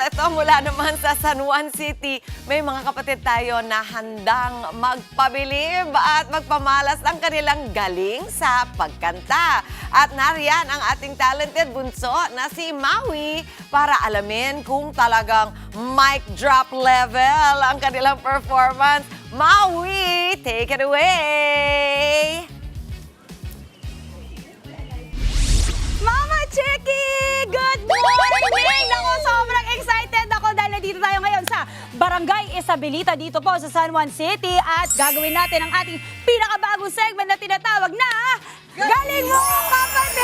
ito mula naman sa San Juan City, may mga kapatid tayo na handang magpabilib at magpamalas ng kanilang galing sa pagkanta. At nariyan ang ating talented bunso na si Maui para alamin kung talagang mic drop level ang kanilang performance. Maui, take it away! Mama Chiki! Good morning! Ako, sobrang excited ako dahil nandito tayo ngayon sa Barangay Isabelita dito po sa San Juan City at gagawin natin ang ating pinakabagong segment na tinatawag na Galing Mo Kapatid!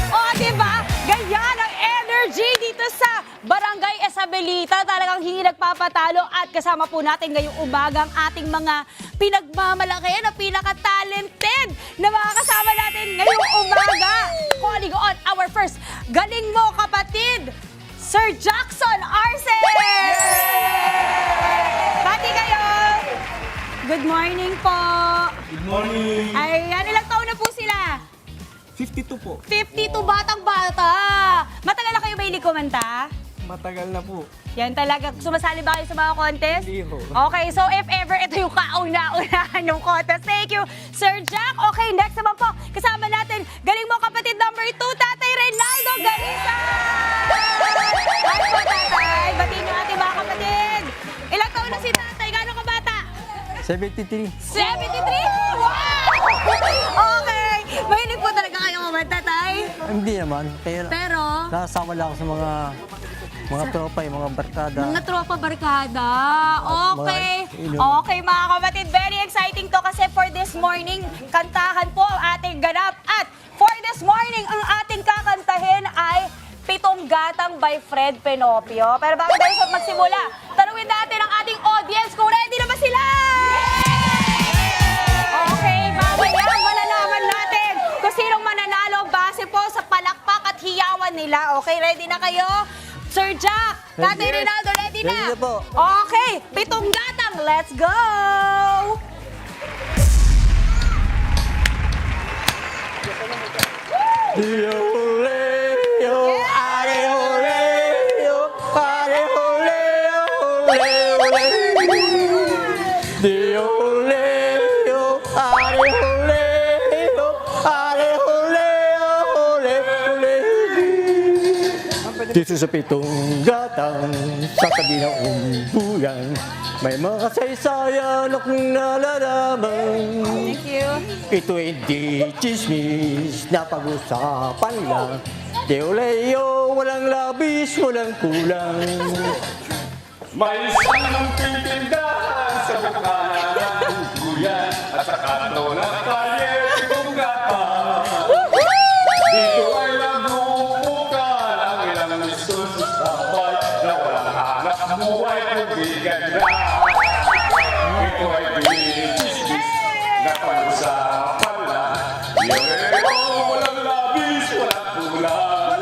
O, diba? Ganyan ang energy dito sa Barangay Isabelita. Talagang hindi nagpapatalo at kasama po natin ngayong umagang ating mga pinagmamalakihan na pinaka-talented na mga kasama natin ngayong umaga. Calling on our first Galing Mo Kapatid, Sir Jackson Arce! Pati kayo! Good morning po! Good morning! Ayan, ilang taon na po sila? 52 po. 52, batang-bata! Matagal na kayo ba hindi kumanta? Matagal na po. Yan talaga. Sumasali ba kayo sa mga contest? Hindi ho. Okay, so if ever ito yung kauna-unahan ng contest. Thank you, Sir Jack. Okay, next naman po. Kasama natin, Galing Mo Kapatid number 2, Tatay Reynaldo Garisa! Hi po, Tatay. Batiin yung ating mga kapatid. Ilang taon na si Tatay? Gano'ng kabata? 73. 73? Wow! Okay. Mahilig po talaga kayo kumanta, Tay? Hindi naman. Pero, Nakasama lang ako sa mga tropa, yung mga barkada. mga tropa barkada. Okay. Mga inom. Okay, mga kapatid. Very exciting to kasi for this morning, kantahan po ang ating ganap. At for this morning, ang ating kakantahin ay Pitong Gatang by Fred Penopio. Pero bago tayo magsimula, tanungin natin ang ating audience kung ready na ba sila? Okay, mamaya malalaman natin kung sinong mananalo base po sa palakpak at hiyawan nila. Okay, ready na kayo? Sir Jack, Tatay Reynaldo, ready na? Ready na po. Okay, Pitong Gatang, let's go! Yo, yo, are, ole, yo, are, ole, ole, ole. Yo, ole, yo, are, ole, yo, are, ole, ole, ole. Dito sa Pitong Gatang, sa tabi ng umbuyan, may mga kasaysayan akong nalalaman. Thank you. Ito ay di chismis na pag-usapan lang. Deo Leo, walang labis, walang kulang. May isang tindahan sa bukana ng duyan at sa kanto ng kalye Pitong Gatang. Dito ay nagbubukan ang ilang misos sa sabay na walang hanap buhay kundi ganda. Ito ay binisnis na pag-usapan lang. Yo, walang labis, walang kulang.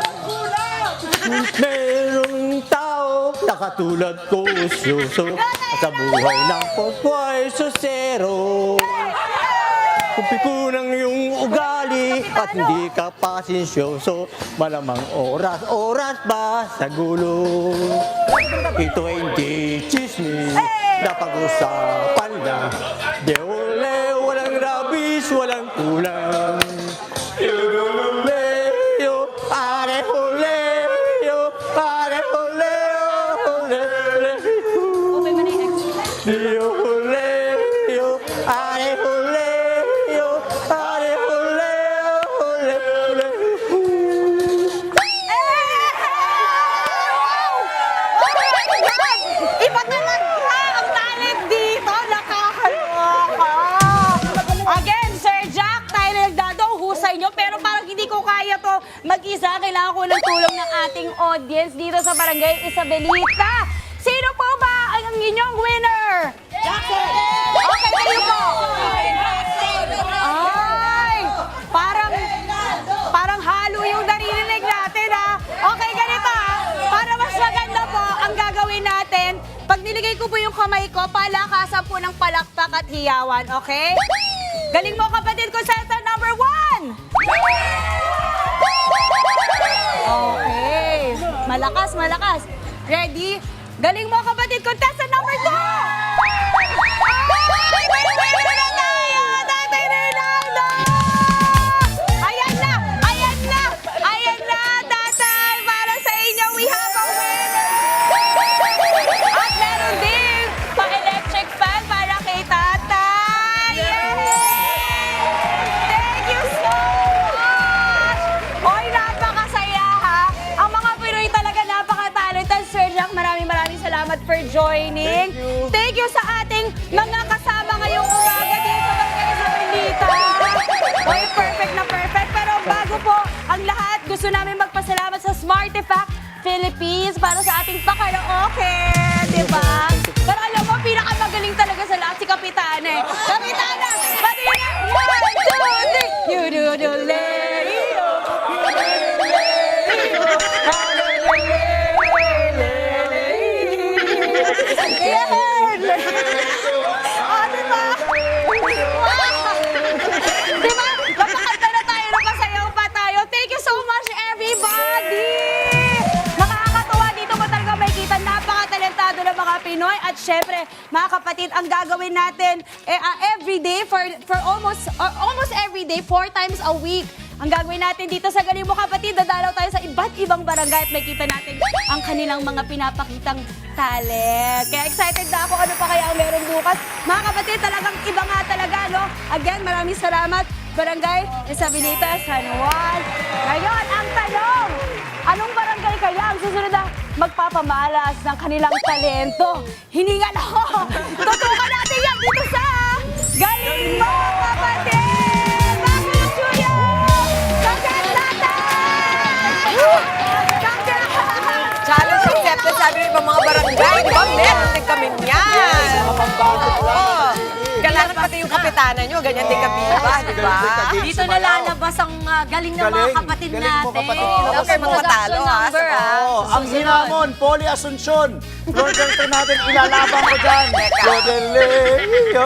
Merong tao na katulad ko, suso, sa buhay ng popway susero. Kupi ko ng iyong ugali at hindi ka pasensyoso. Malamang oras ba sa gulo? Ito ay hindi chismis na pag-usapan lang. Deole, walang rabis, walang kulang. Leo, are, Leo, are, Leo, Leo, are, Leo, are, Iba talaga ang talent dito. Nakakaloka. Again, Sir Jack, tayo na nagdado. Husay nyo. Pero parang hindi ko kaya to mag-isa. Kailangan ko ng tulong ng ating audience dito sa Barangay Isabelita. Sino po ba ang inyong winner? Jackson! Okay, kayo po. Ay, parang halo yung naririnig natin, ha? Okay, ganito, ha? Para mas maganda po ang gagawin natin, pag niligay ko po yung kamay ko, palakasan po ng palakpak at hiyawan, okay? Galing Mo Kapatid, contestant number 1! Okay. Malakas, malakas. Ready? Galing mo, kapatid. Contestant number 2! na tayo! Tatay Rinaldo! Ayan na! Ayan na! Ayan na, tatay! Para sa inyo, we have a winner! At meron din pa-electric fan para kay tatay! Yay! Thank you so much! Hoy, napakasaya ha! Ang mga Pinoy talaga napaka-talented. Sir Jack, maraming salamat for joining. Thank you sa ating mga kasama ngayong umaga dito sa Barangay Isabelita. Hoy, perfect na perfect. Pero bago po ang lahat, gusto namin magpasalamat sa Smartifact Philippines para sa ating pakaraoke. Diba? Pero alam mo, pinakamagaling talaga sa lahat si Kapitana eh. Kapitana! Pati na! 1, 2, 3! You do do leo. Yan! Oh, diba? Wow! Diba? Napakanta na tayo, napasayaw pa tayo. Thank you so much, everybody! Nakakatuwa dito mo talaga may kita. Napakatalentado ng mga Pinoy. At syempre, mga kapatid, ang gagawin natin every day for almost every day, 4 times a week. Ang gagawin natin dito sa Galing Mo Kapatid, dadalaw tayo sa iba't ibang barangay at makita natin ang kanilang mga pinapakitang talent. Kaya excited na ako ano pa kaya ang meron bukas. Mga kapatid, talagang iba nga talaga, no? Again, maraming salamat, Barangay Isabelita, San Juan. Ngayon, ang tanong, anong barangay kaya ang susunod na magpapamalas ng kanilang talento? Hiningal ako! Tutukan natin yan dito sa Galing Mo Kapatid! Challenge accepted, sabi ng ibang mga barangay. Di ba? Meron din kami niyan. Oo. Kailangan pati yung kapitana nyo. Ganyan din kami ba? Di ba? Dito na lalabas ang galing ng mga kapatid natin. Huwag kayo magpatalo, ha? Oh, Ang hinamon, Polly Asuncion. Floor director natin, ilalaban ko dyan. Rodeleo.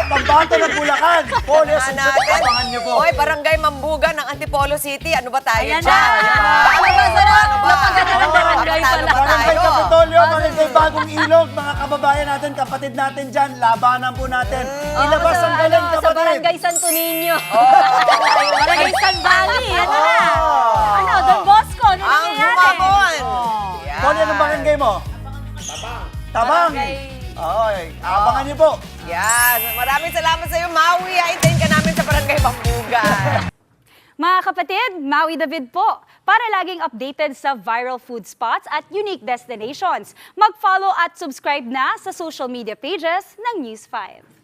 Pambanta ng Bulacan. Polly Asuncion, abangan niyo po. Hoy, Barangay Mambuga ng Antipolo City. Ano ba tayo Ayan dyan? na. Ano ba? Napaganda ng barangay Patalo pala. ba Barangay tayo? Kapitolyo, Barangay Bagong Ilog, mga kababayan natin, kapatid natin dyan, labanan po natin. Ilabas ang galing, Sa kapatid. barangay Santo Niño. Barangay San Valley. Ano na? Ano, Don Bosco. Ano Ang nangyayari? humamon. Yan. Polly, anong barangay mo? Tabang. Oy, abangan niyo po. Yan. Maraming salamat sa iyo, Maui. Hintayin ka namin sa Barangay Mambuga. Mga kapatid, Maui David po. Para laging updated sa viral food spots at unique destinations, mag-follow at subscribe na sa social media pages ng News 5.